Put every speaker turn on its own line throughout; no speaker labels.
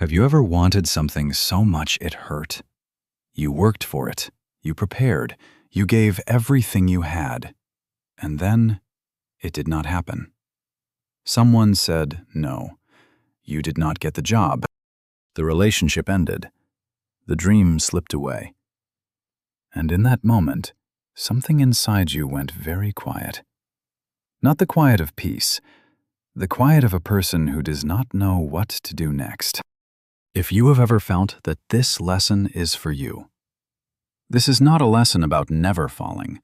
Have you ever wanted something so much it hurt? You worked for it, you prepared, you gave everything you had, and then it did not happen. Someone said no. You did not get the job. The relationship ended. The dream slipped away. And in that moment, something inside you went very quiet. Not the quiet of peace, the quiet of a person who does not know what to do next. If you have ever felt that this lesson is for you, this is not a lesson about never falling.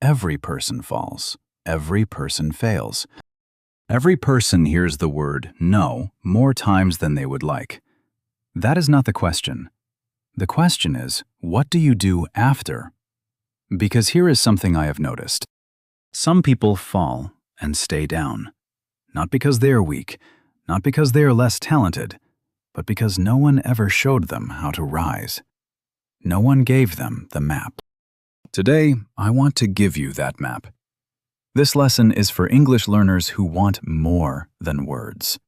Every person falls. Every person fails. Every person hears the word no more times than they would like. That is not the question. The question is, what do you do after? Because here is something I have noticed. Some people fall and stay down. Not because they are weak, not because they are less talented, but because no one ever showed them how to rise. No one gave them the map. Today, I want to give you that map. This lesson is for English learners who want more than words.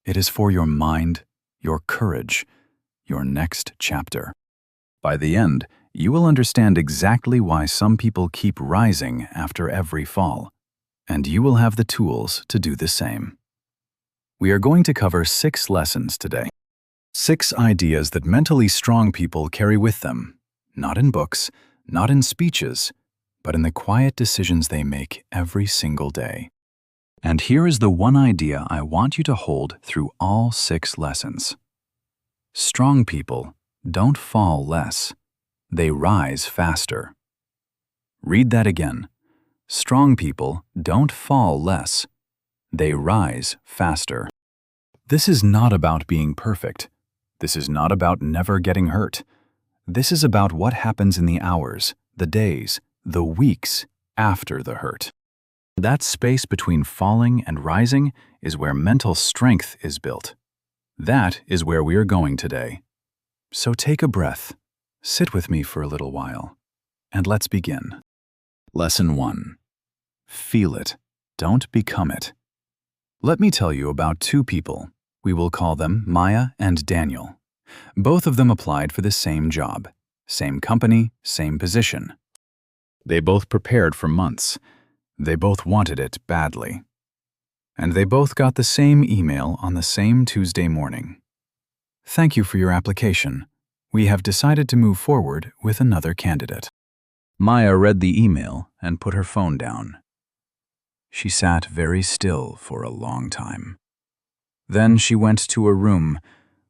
It is for your mind, your courage, your next chapter. By the end, you will understand exactly why some people keep rising after every fall, and you will have the tools to do the same. We are going to cover 6 lessons today. 6 ideas that mentally strong people carry with them, not in books, not in speeches, but in the quiet decisions they make every single day. And here is the one idea I want you to hold through all 6 lessons. Strong people don't fall less, they rise faster. Read that again. Strong people don't fall less, they rise faster. This is not about being perfect. This is not about never getting hurt. This is about what happens in the hours, the days, the weeks after the hurt. That space between falling and rising is where mental strength is built. That is where we are going today. So take a breath, sit with me for a little while, and let's begin. Lesson 1. Feel it. Don't become it. Let me tell you about 2 people. We will call them Maya and Daniel. Both of them applied for the same job, same company, same position. They both prepared for months. They both wanted it badly. And they both got the same email on the same Tuesday morning. Thank you for your application. We have decided to move forward with another candidate. Maya read the email and put her phone down. She sat very still for a long time. Then she went to her room,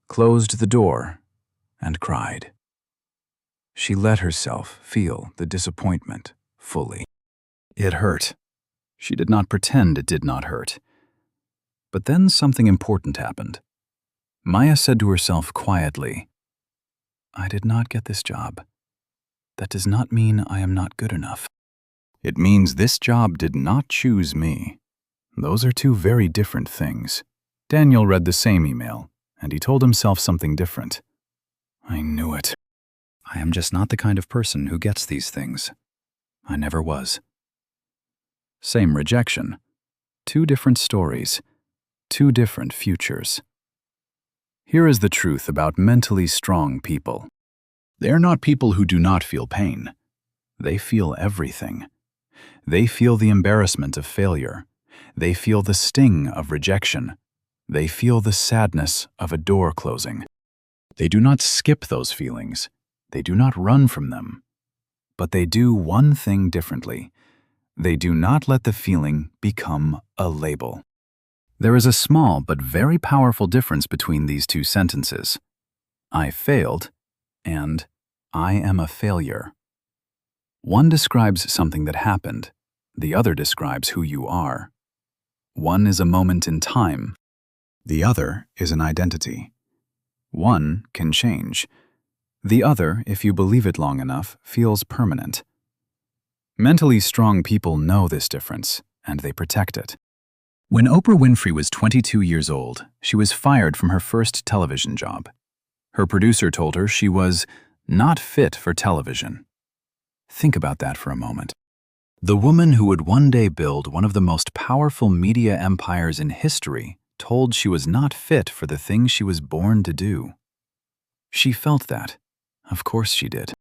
closed the door, and cried. She let herself feel the disappointment fully. It hurt. She did not pretend it did not hurt. But then something important happened. Maya said to herself quietly, I did not get this job. That does not mean I am not good enough. It means this job did not choose me. Those are 2 very different things. Daniel read the same email, and he told himself something different. I knew it. I am just not the kind of person who gets these things. I never was. Same rejection. 2 different stories. 2 different futures. Here is the truth about mentally strong people. They are not people who do not feel pain. They feel everything. They feel the embarrassment of failure. They feel the sting of rejection. They feel the sadness of a door closing. They do not skip those feelings. They do not run from them. But they do one thing differently. They do not let the feeling become a label. There is a small but very powerful difference between these 2 sentences. I failed and I am a failure. One describes something that happened. The other describes who you are. One is a moment in time. The other is an identity. One can change. The other, if you believe it long enough, feels permanent. Mentally strong people know this difference, and they protect it. When Oprah Winfrey was 22 years old, she was fired from her first television job. Her producer told her she was not fit for television. Think about that for a moment. The woman who would one day build one of the most powerful media empires in history told she was not fit for the thing she was born to do. She felt that. Of course she did.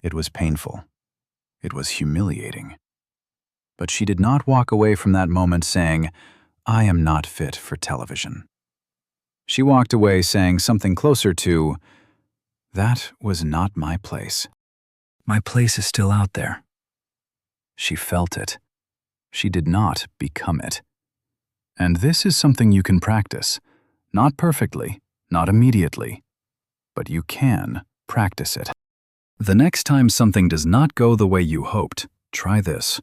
It was painful. It was humiliating. But she did not walk away from that moment saying, "I am not fit for television." She walked away saying something closer to, "That was not my place. My place is still out there." She felt it. She did not become it. And this is something you can practice. Not perfectly, not immediately, but you can practice it. The next time something does not go the way you hoped, try this.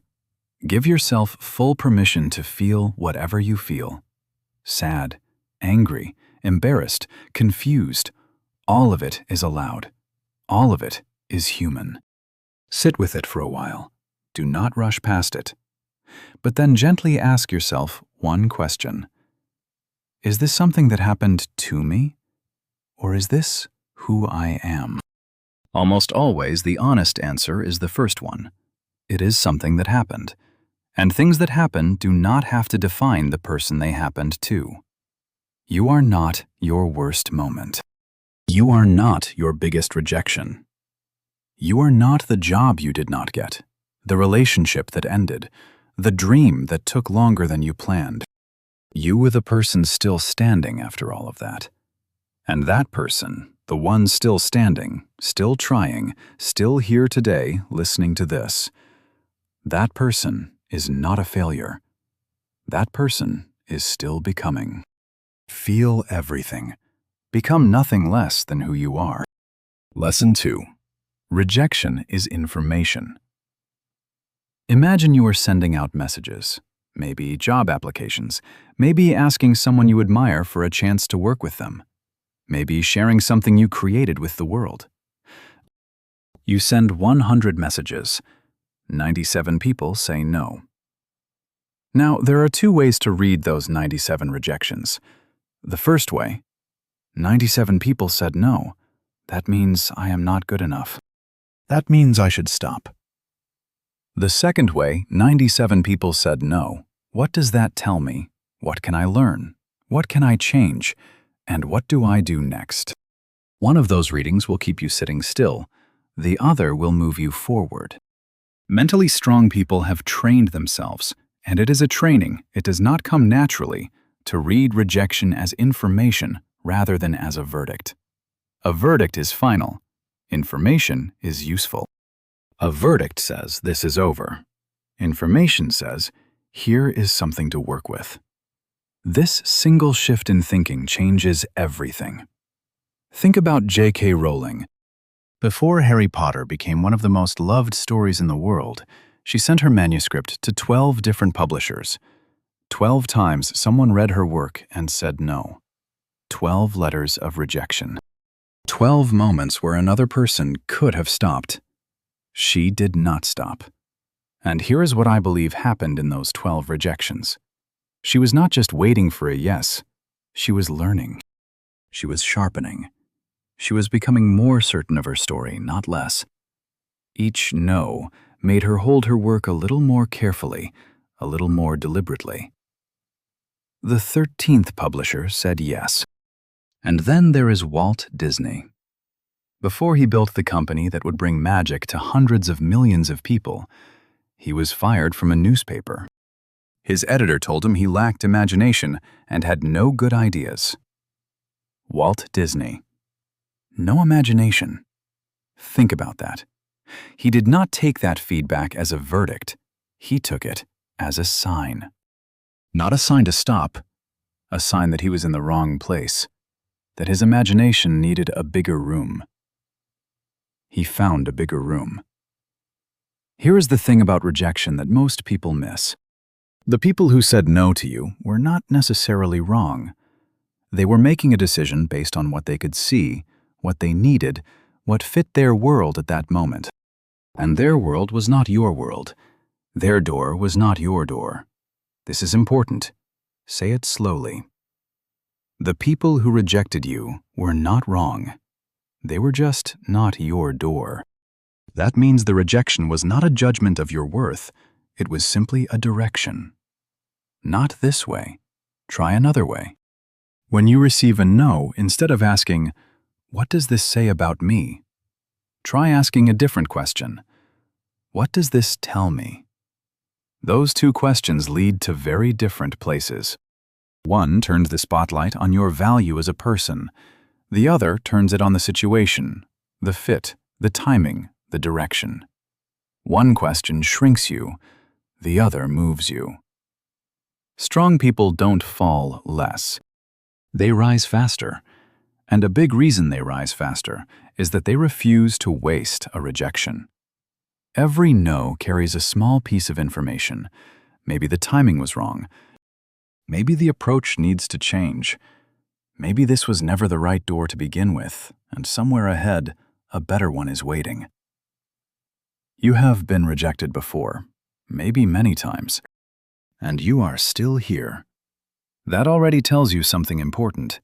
Give yourself full permission to feel whatever you feel. Sad, angry, embarrassed, confused. All of it is allowed. All of it is human. Sit with it for a while. Do not rush past it. But then gently ask yourself one question. Is this something that happened to me? Or is this who I am? Almost always the honest answer is the first one. It is something that happened. And things that happen do not have to define the person they happened to. You are not your worst moment. You are not your biggest rejection. You are not the job you did not get, the relationship that ended, the dream that took longer than you planned. You were the person still standing after all of that. And that person, the one still standing, still trying, still here today listening to this, that person is not a failure. That person is still becoming. Feel everything. Become nothing less than who you are. Lesson 2. Rejection is information. Imagine you are sending out messages, maybe job applications, maybe asking someone you admire for a chance to work with them, maybe sharing something you created with the world. You send 100 messages. 97 people say no. Now, there are two ways to read those 97 rejections. The first way, 97 people said no. That means I am not good enough. That means I should stop. The second way, 97 people said no. What does that tell me? What can I learn? What can I change? And what do I do next? One of those readings will keep you sitting still. The other will move you forward. Mentally strong people have trained themselves, and it is a training, it does not come naturally, to read rejection as information rather than as a verdict. A verdict is final. Information is useful. A verdict says this is over. Information says here is something to work with. This single shift in thinking changes everything. Think about J.K. Rowling. Before Harry Potter became one of the most loved stories in the world, she sent her manuscript to 12 different publishers. 12 times someone read her work and said no. 12 letters of rejection. 12 moments where another person could have stopped. She did not stop. And here is what I believe happened in those 12 rejections. She was not just waiting for a yes. She was learning. She was sharpening. She was becoming more certain of her story, not less. Each no made her hold her work a little more carefully, a little more deliberately. The 13th publisher said yes. And then there is Walt Disney. Before he built the company that would bring magic to hundreds of millions of people, he was fired from a newspaper. His editor told him he lacked imagination and had no good ideas. Walt Disney. No imagination. Think about that. He did not take that feedback as a verdict. He took it as a sign. Not a sign to stop, a sign that he was in the wrong place, that his imagination needed a bigger room. He found a bigger room. Here is the thing about rejection that most people miss. The people who said no to you were not necessarily wrong. They were making a decision based on what they could see, what they needed, what fit their world at that moment. And their world was not your world. Their door was not your door. This is important. Say it slowly. The people who rejected you were not wrong. They were just not your door. That means the rejection was not a judgment of your worth. It was simply a direction. Not this way. Try another way. When you receive a no, instead of asking, "What does this say about me?" try asking a different question. "What does this tell me?" Those two questions lead to very different places. One turns the spotlight on your value as a person. The other turns it on the situation, the fit, the timing, the direction. One question shrinks you, the other moves you. Strong people don't fall less. They rise faster. And a big reason they rise faster is that they refuse to waste a rejection. Every no carries a small piece of information. Maybe the timing was wrong. Maybe the approach needs to change. Maybe this was never the right door to begin with, and somewhere ahead, a better one is waiting. You have been rejected before, maybe many times, and you are still here. That already tells you something important.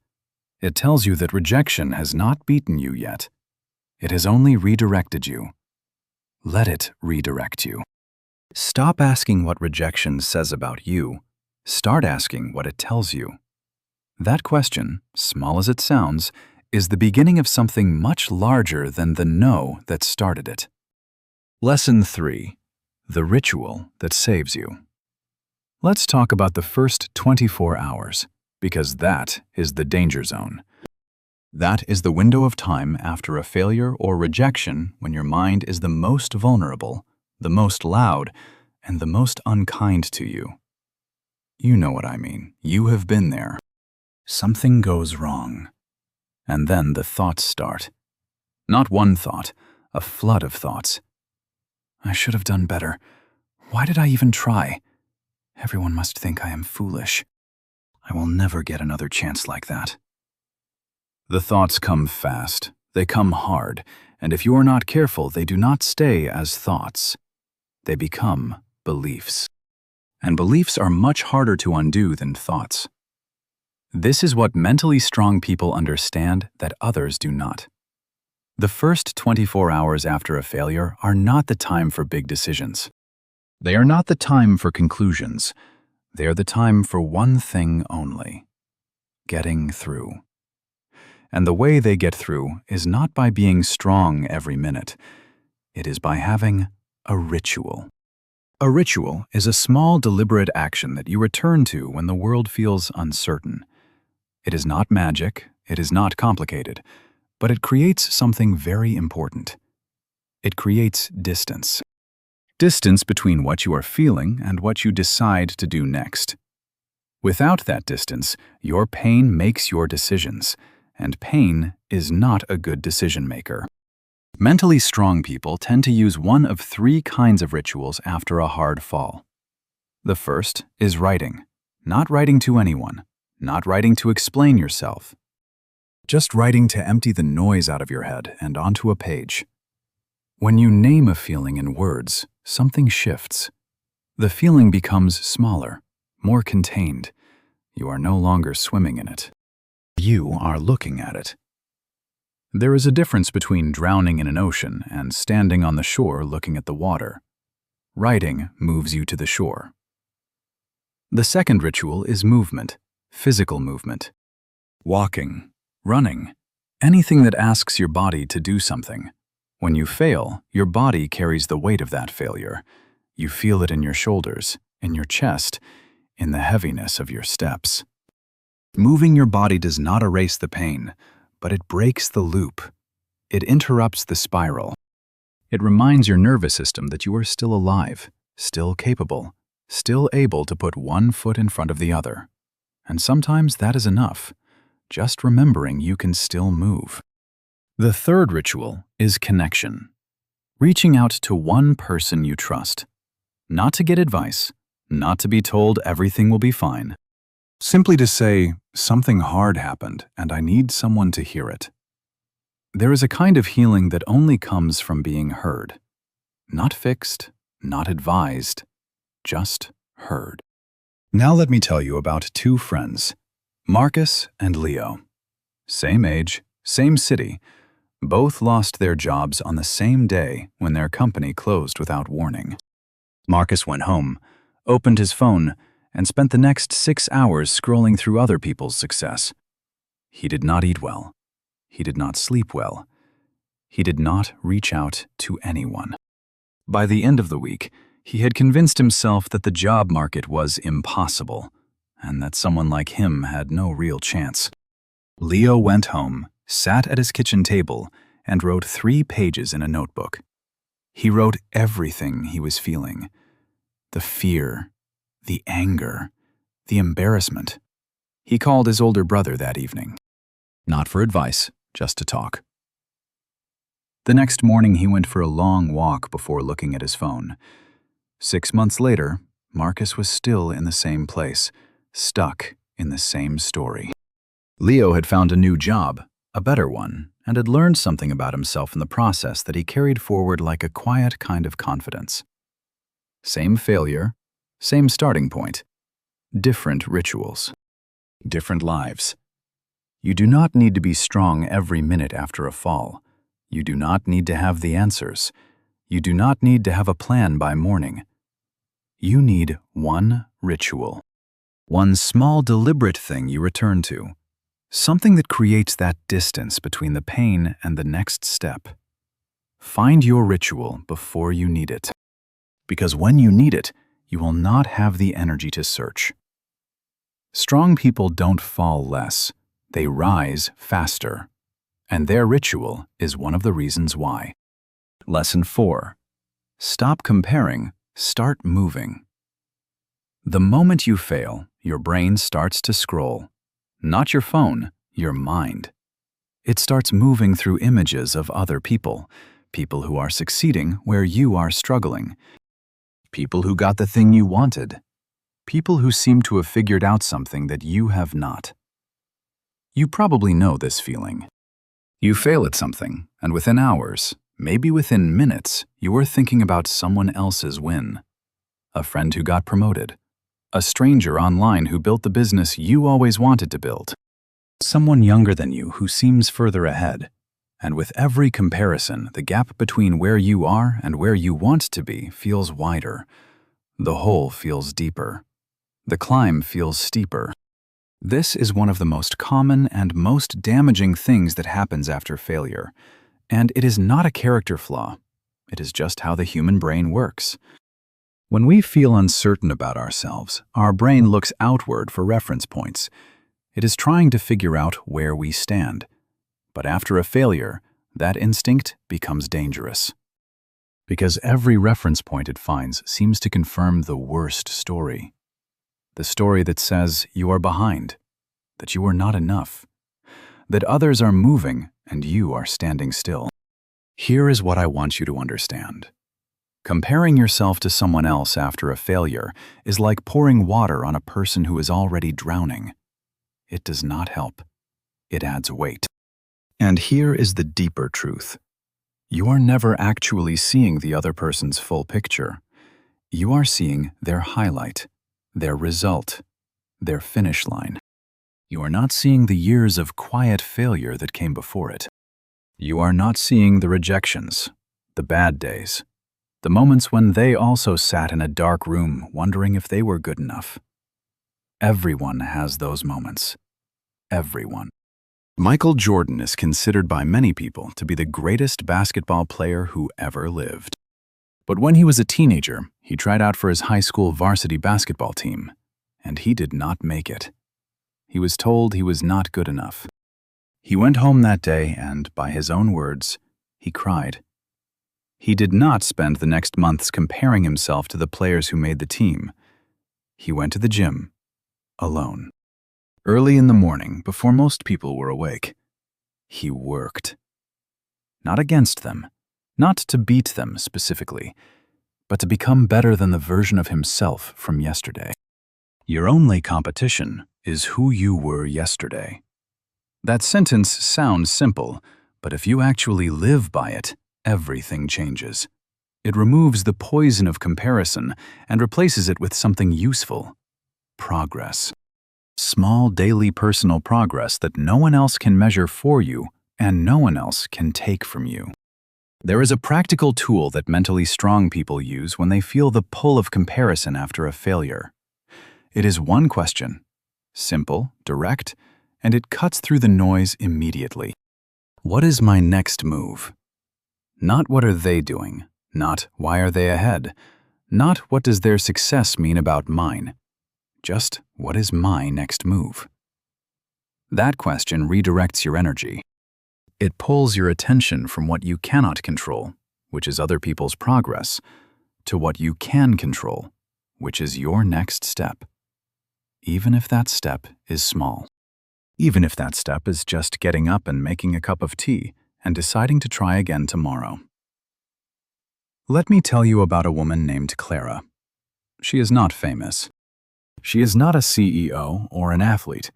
It tells you that rejection has not beaten you yet. It has only redirected you. Let it redirect you. Stop asking what rejection says about you. Start asking what it tells you. That question, small as it sounds, is the beginning of something much larger than the no that started it. Lesson 3. The ritual that saves you. Let's talk about the first 24 hours, because that is the danger zone. That is the window of time after a failure or rejection when your mind is the most vulnerable, the most loud, and the most unkind to you. You know what I mean. You have been there. Something goes wrong. And then the thoughts start. Not one thought, a flood of thoughts. I should have done better. Why did I even try? Everyone must think I am foolish. I will never get another chance like that. The thoughts come fast, they come hard, and if you are not careful, they do not stay as thoughts. They become beliefs. And beliefs are much harder to undo than thoughts. This is what mentally strong people understand that others do not. The first 24 hours after a failure are not the time for big decisions. They are not the time for conclusions. They are the time for one thing only: getting through. And the way they get through is not by being strong every minute. It is by having a ritual. A ritual is a small, deliberate action that you return to when the world feels uncertain. It is not magic, it is not complicated, but it creates something very important. It creates distance. Distance between what you are feeling and what you decide to do next. Without that distance, your pain makes your decisions, and pain is not a good decision maker. Mentally strong people tend to use one of three kinds of rituals after a hard fall. The first is writing. Not writing to anyone, not writing to explain yourself. Just writing to empty the noise out of your head and onto a page. When you name a feeling in words, something shifts. The feeling becomes smaller, more contained. You are no longer swimming in it. You are looking at it. There is a difference between drowning in an ocean and standing on the shore looking at the water. Writing moves you to the shore. The second ritual is movement, physical movement. Walking, running, anything that asks your body to do something. When you fail, your body carries the weight of that failure. You feel it in your shoulders, in your chest, in the heaviness of your steps. Moving your body does not erase the pain, but it breaks the loop. It interrupts the spiral. It reminds your nervous system that you are still alive, still capable, still able to put one foot in front of the other. And sometimes that is enough, just remembering you can still move. The third ritual is connection. Reaching out to one person you trust. Not to get advice, not to be told everything will be fine. Simply to say, something hard happened and I need someone to hear it. There is a kind of healing that only comes from being heard. Not fixed, not advised, just heard. Now let me tell you about two friends, Marcus and Leo. Same age, same city, both lost their jobs on the same day when their company closed without warning. Marcus went home, opened his phone, and spent the next 6 hours scrolling through other people's success. He did not eat well. He did not sleep well. He did not reach out to anyone. By the end of the week, he had convinced himself that the job market was impossible, and that someone like him had no real chance. Leo went home, sat at his kitchen table, and wrote 3 pages in a notebook. He wrote everything he was feeling: the fear, the anger, the embarrassment. He called his older brother that evening. Not for advice, just to talk. The next morning he went for a long walk before looking at his phone. 6 months later, Marcus was still in the same place, stuck in the same story. Leo had found a new job, a better one, and had learned something about himself in the process that he carried forward like a quiet kind of confidence. Same failure, same starting point, different rituals, different lives. You do not need to be strong every minute after a fall. You do not need to have the answers. You do not need to have a plan by morning. You need one ritual, one small deliberate thing you return to, something that creates that distance between the pain and the next step. Find your ritual before you need it, because when you need it, you will not have the energy to search. Strong people don't fall less, they rise faster, and their ritual is one of the reasons why. Lesson 4. Stop comparing, start moving. The moment you fail, your brain starts to scroll. Not your phone, your mind. It starts moving through images of other people, people who are succeeding where you are struggling, people who got the thing you wanted, people who seem to have figured out something that you have not. You probably know this feeling. You fail at something, and within hours, maybe within minutes, you are thinking about someone else's win. A friend who got promoted. A stranger online who built the business you always wanted to build. Someone younger than you who seems further ahead. And with every comparison, the gap between where you are and where you want to be feels wider. The hole feels deeper. The climb feels steeper. This is one of the most common and most damaging things that happens after failure. And it is not a character flaw. It is just how the human brain works. When we feel uncertain about ourselves, our brain looks outward for reference points. It is trying to figure out where we stand. But after a failure, that instinct becomes dangerous. Because every reference point it finds seems to confirm the worst story. The story that says you are behind, that you are not enough, that others are moving and you are standing still. Here is what I want you to understand. Comparing yourself to someone else after a failure is like pouring water on a person who is already drowning. It does not help. It adds weight. And here is the deeper truth. You are never actually seeing the other person's full picture. You are seeing their highlight, their result, their finish line. You are not seeing the years of quiet failure that came before it. You are not seeing the rejections, the bad days, the moments when they also sat in a dark room wondering if they were good enough. Everyone has those moments. Everyone. Michael Jordan is considered by many people to be the greatest basketball player who ever lived. But when he was a teenager, he tried out for his high school varsity basketball team, and he did not make it. He was told he was not good enough. He went home that day and, by his own words, he cried. He did not spend the next months comparing himself to the players who made the team. He went to the gym, alone. Early in the morning, before most people were awake, he worked. Not against them, not to beat them specifically, but to become better than the version of himself from yesterday. Your only competition is who you were yesterday. That sentence sounds simple, but if you actually live by it, everything changes. It removes the poison of comparison and replaces it with something useful: progress. Small daily personal progress that no one else can measure for you and no one else can take from you. There is a practical tool that mentally strong people use when they feel the pull of comparison after a failure. It is one question, simple, direct, and it cuts through the noise immediately. What is my next move? Not what are they doing, not why are they ahead, not what does their success mean about mine. Just what is my next move? That question redirects your energy. It pulls your attention from what you cannot control, which is other people's progress, to what you can control, which is your next step. Even if that step is small. Even if that step is just getting up and making a cup of tea and deciding to try again tomorrow. Let me tell you about a woman named Clara. She is not famous. She is not a CEO or an athlete.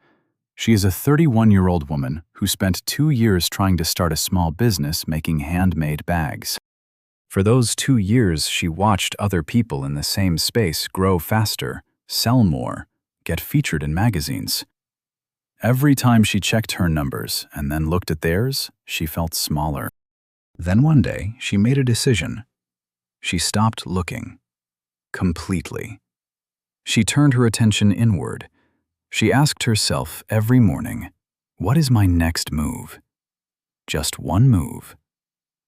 She is a 31-year-old woman who spent 2 years trying to start a small business making handmade bags. For those 2 years, she watched other people in the same space grow faster, sell more, get featured in magazines. Every time she checked her numbers and then looked at theirs, she felt smaller. Then one day, she made a decision. She stopped looking. Completely. She turned her attention inward. She asked herself every morning, what is my next move? Just one move.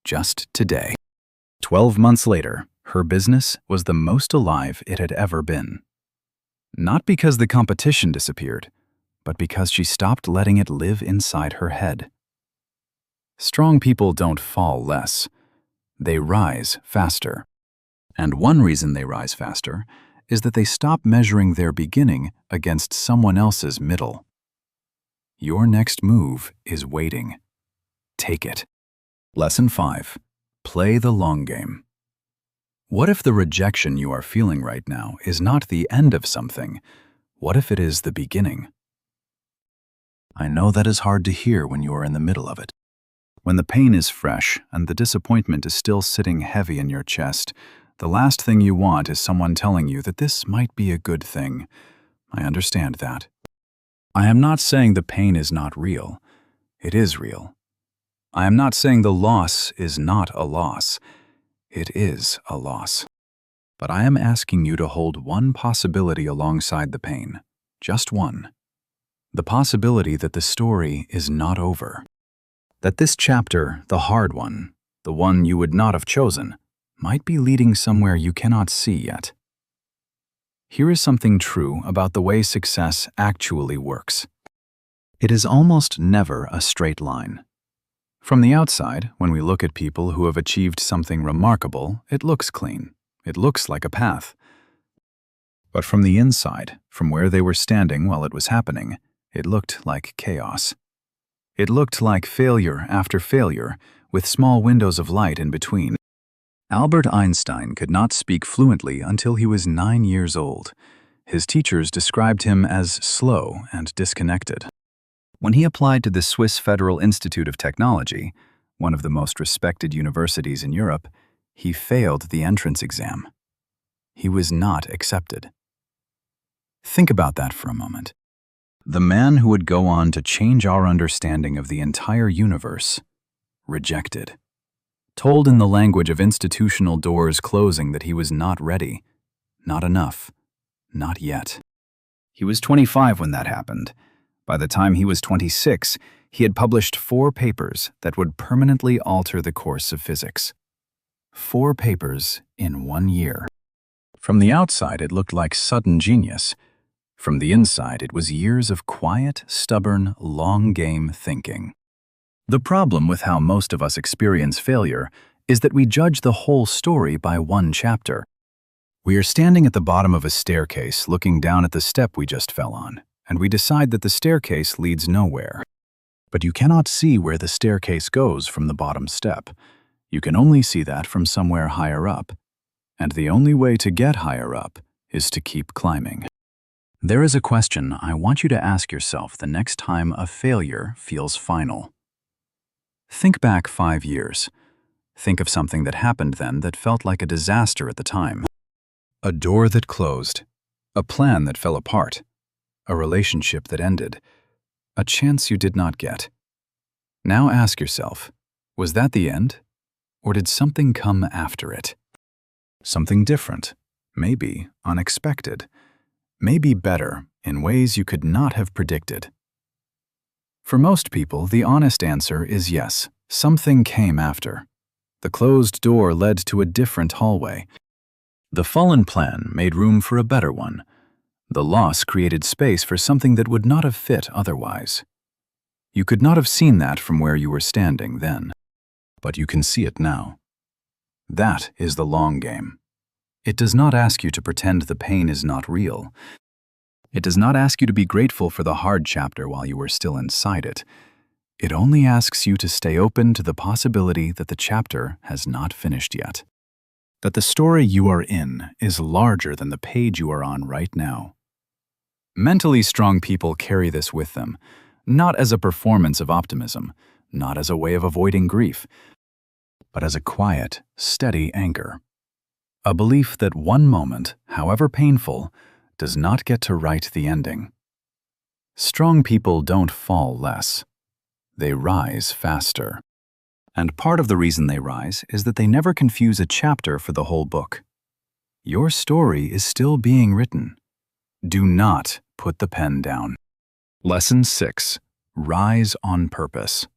Just today. 12 months later, her business was the most alive it had ever been. Not because the competition disappeared, but because she stopped letting it live inside her head. Strong people don't fall less. They rise faster. And one reason they rise faster is that they stop measuring their beginning against someone else's middle. Your next move is waiting. Take it. Lesson 5. Play the long game. What if the rejection you are feeling right now is not the end of something? What if it is the beginning? I know that is hard to hear when you are in the middle of it. When the pain is fresh and the disappointment is still sitting heavy in your chest, the last thing you want is someone telling you that this might be a good thing. I understand that. I am not saying the pain is not real. It is real. I am not saying the loss is not a loss. It is a loss. But I am asking you to hold one possibility alongside the pain. Just one. The possibility that the story is not over. That this chapter, the hard one, the one you would not have chosen, might be leading somewhere you cannot see yet. Here is something true about the way success actually works. It is almost never a straight line. From the outside, when we look at people who have achieved something remarkable, it looks clean. It looks like a path. But from the inside, from where they were standing while it was happening, it looked like chaos. It looked like failure after failure, with small windows of light in between. Albert Einstein could not speak fluently until he was 9 years old. His teachers described him as slow and disconnected. When he applied to the Swiss Federal Institute of Technology, one of the most respected universities in Europe, he failed the entrance exam. He was not accepted. Think about that for a moment. The man who would go on to change our understanding of the entire universe, rejected. Told in the language of institutional doors closing that he was not ready, not enough, not yet. He was 25 when that happened. By the time he was 26, he had published 4 papers that would permanently alter the course of physics. 4 papers in 1 year. From the outside, it looked like sudden genius. From the inside, it was years of quiet, stubborn, long-game thinking. The problem with how most of us experience failure is that we judge the whole story by one chapter. We are standing at the bottom of a staircase looking down at the step we just fell on, and we decide that the staircase leads nowhere. But you cannot see where the staircase goes from the bottom step. You can only see that from somewhere higher up. And the only way to get higher up is to keep climbing. There is a question I want you to ask yourself the next time a failure feels final. Think back 5 years. Think of something that happened then that felt like a disaster at the time. A door that closed. A plan that fell apart. A relationship that ended. A chance you did not get. Now ask yourself, was that the end? Or did something come after it? Something different, maybe unexpected, maybe better in ways you could not have predicted. For most people, the honest answer is yes, something came after. The closed door led to a different hallway. The fallen plan made room for a better one. The loss created space for something that would not have fit otherwise. You could not have seen that from where you were standing then, but you can see it now. That is the long game. It does not ask you to pretend the pain is not real. It does not ask you to be grateful for the hard chapter while you were still inside it. It only asks you to stay open to the possibility that the chapter has not finished yet. That the story you are in is larger than the page you are on right now. Mentally strong people carry this with them, not as a performance of optimism, not as a way of avoiding grief, but as a quiet, steady anchor. A belief that one moment, however painful, does not get to write the ending. Strong people don't fall less. They rise faster. And part of the reason they rise is that they never confuse a chapter for the whole book. Your story is still being written. Do not put the pen down. Lesson 6. Rise on purpose.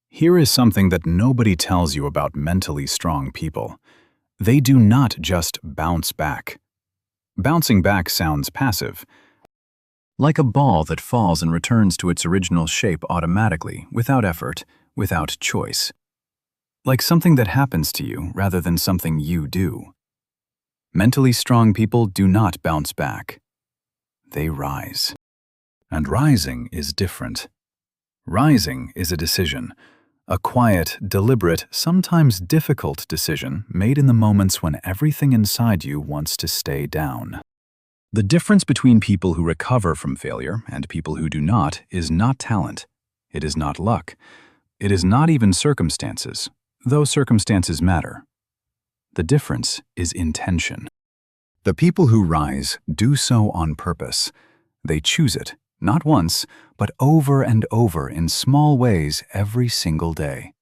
Here is something that nobody tells you about mentally strong people. They do not just bounce back. Bouncing back sounds passive, like a ball that falls and returns to its original shape automatically, without effort, without choice. Like something that happens to you rather than something you do. Mentally strong people do not bounce back. They rise. And rising is different. Rising is a decision. A quiet, deliberate, sometimes difficult decision made in the moments when everything inside you wants to stay down. The difference between people who recover from failure and people who do not is not talent. It is not luck. It is not even circumstances, though circumstances matter. The difference is intention. The people who rise do so on purpose. They choose it, not once, but over and over in small ways every single day.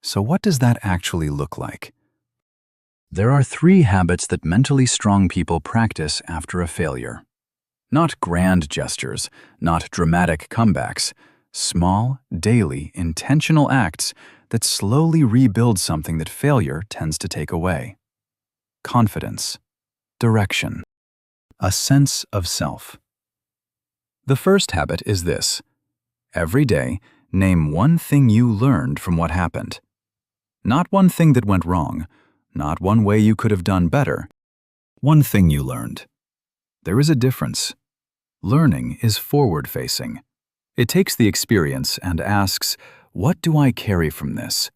So what does that actually look like? There are 3 habits that mentally strong people practice after a failure. Not grand gestures, not dramatic comebacks, small, daily, intentional acts that slowly rebuild something that failure tends to take away. Confidence, direction, a sense of self. The first habit is this. Every day, name one thing you learned from what happened. Not one thing that went wrong, not one way you could have done better. One thing you learned. There is a difference. Learning is forward-facing. It takes the experience and asks, what do I carry from this?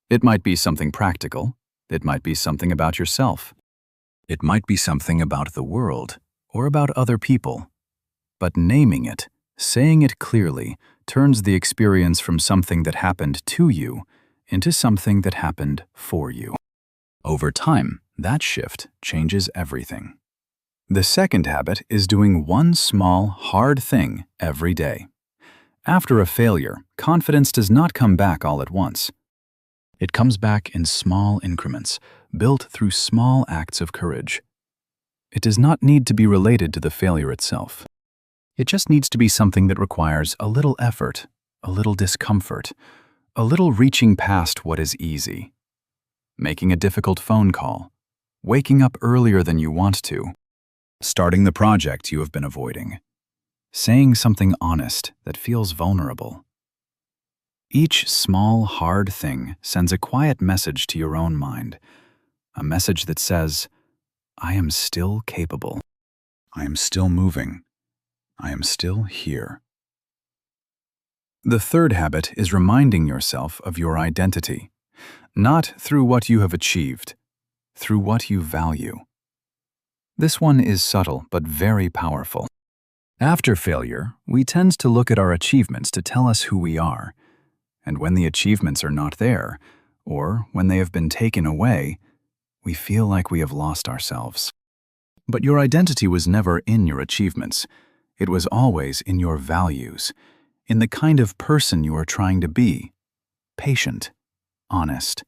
It might be something practical. It might be something about yourself. It might be something about the world or about other people. But naming it, saying it clearly, turns the experience from something that happened to you into something that happened for you. Over time, that shift changes everything. The second habit is doing one small, hard thing every day. After a failure, confidence does not come back all at once. It comes back in small increments, built through small acts of courage. It does not need to be related to the failure itself. It just needs to be something that requires a little effort, a little discomfort, a little reaching past what is easy. Making a difficult phone call, waking up earlier than you want to, starting the project you have been avoiding, saying something honest that feels vulnerable. Each small, hard thing sends a quiet message to your own mind, a message that says, I am still capable. I am still moving. I am still here. The third habit is reminding yourself of your identity, not through what you have achieved, through what you value. This one is subtle but very powerful. After failure, we tend to look at our achievements to tell us who we are, and when the achievements are not there, or when they have been taken away, we feel like we have lost ourselves. But your identity was never in your achievements. It was always in your values, in the kind of person you are trying to be. Patient, honest,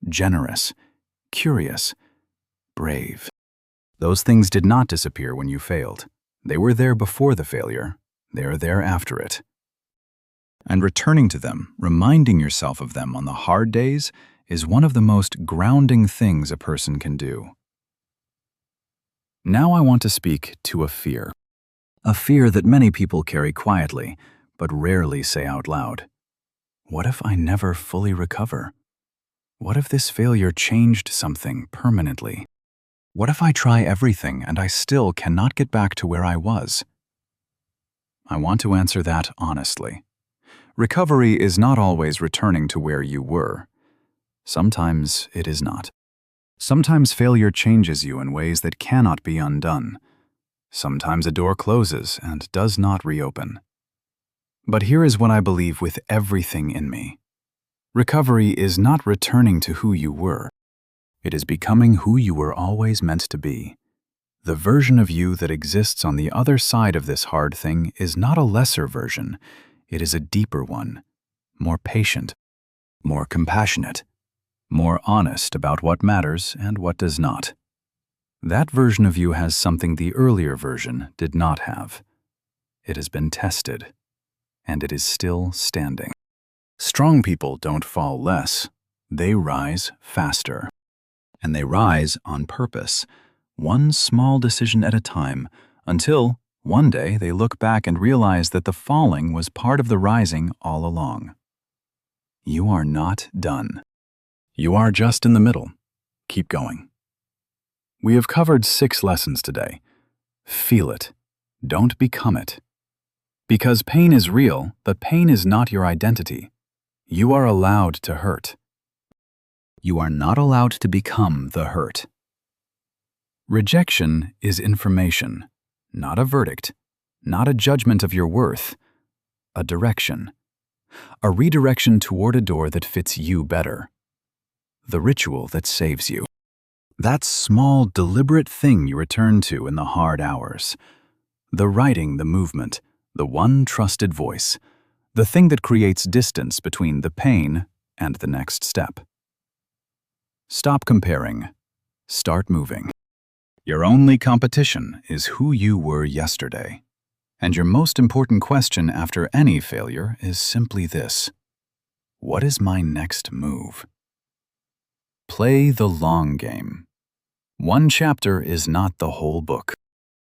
generous, curious, brave. Those things did not disappear when you failed. They were there before the failure. They are there after it. And returning to them, reminding yourself of them on the hard days, is one of the most grounding things a person can do. Now I want to speak to a fear that many people carry quietly, but rarely say out loud. What if I never fully recover? What if this failure changed something permanently? What if I try everything and I still cannot get back to where I was? I want to answer that honestly. Recovery is not always returning to where you were. Sometimes it is not. Sometimes failure changes you in ways that cannot be undone. Sometimes a door closes and does not reopen. But here is what I believe with everything in me. Recovery is not returning to who you were. It is becoming who you were always meant to be. The version of you that exists on the other side of this hard thing is not a lesser version. It is a deeper one, more patient, more compassionate, more honest about what matters and what does not. That version of you has something the earlier version did not have. It has been tested, and it is still standing. Strong people don't fall less. They rise faster. And they rise on purpose, one small decision at a time, until one day they look back and realize that the falling was part of the rising all along. You are not done. You are just in the middle. Keep going. We have covered 6 lessons today. Feel it. Don't become it. Because pain is real, but pain is not your identity. You are allowed to hurt. You are not allowed to become the hurt. Rejection is information, not a verdict, not a judgment of your worth, a direction. A redirection toward a door that fits you better. The ritual that saves you. That small, deliberate thing you return to in the hard hours. The writing, the movement, the one trusted voice. The thing that creates distance between the pain and the next step. Stop comparing. Start moving. Your only competition is who you were yesterday. And your most important question after any failure is simply this: what is my next move? Play the long game. One chapter is not the whole book.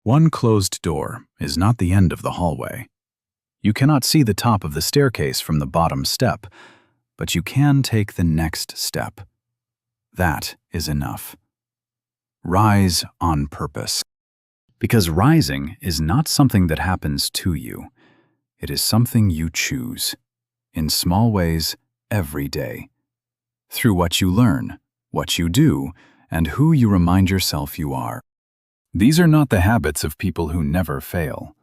One closed door is not the end of the hallway. You cannot see the top of the staircase from the bottom step, but you can take the next step. That is enough. Rise on purpose. Because rising is not something that happens to you. It is something you choose, in small ways, every day. Through what you learn, what you do, and who you remind yourself you are. These are not the habits of people who never fail.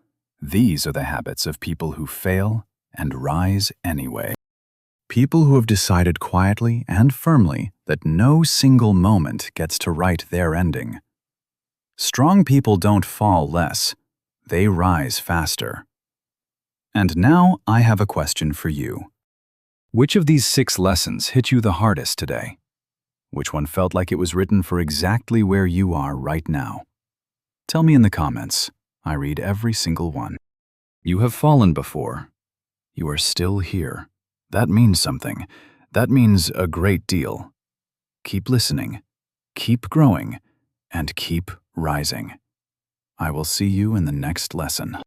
These are the habits of people who fail and rise anyway. People who have decided quietly and firmly that no single moment gets to write their ending. Strong people don't fall less. They rise faster. And now I have a question for you. Which of these 6 lessons hit you the hardest today? Which one felt like it was written for exactly where you are right now? Tell me in the comments. I read every single one. You have fallen before. You are still here. That means something. That means a great deal. Keep listening, keep growing, and keep rising. I will see you in the next lesson.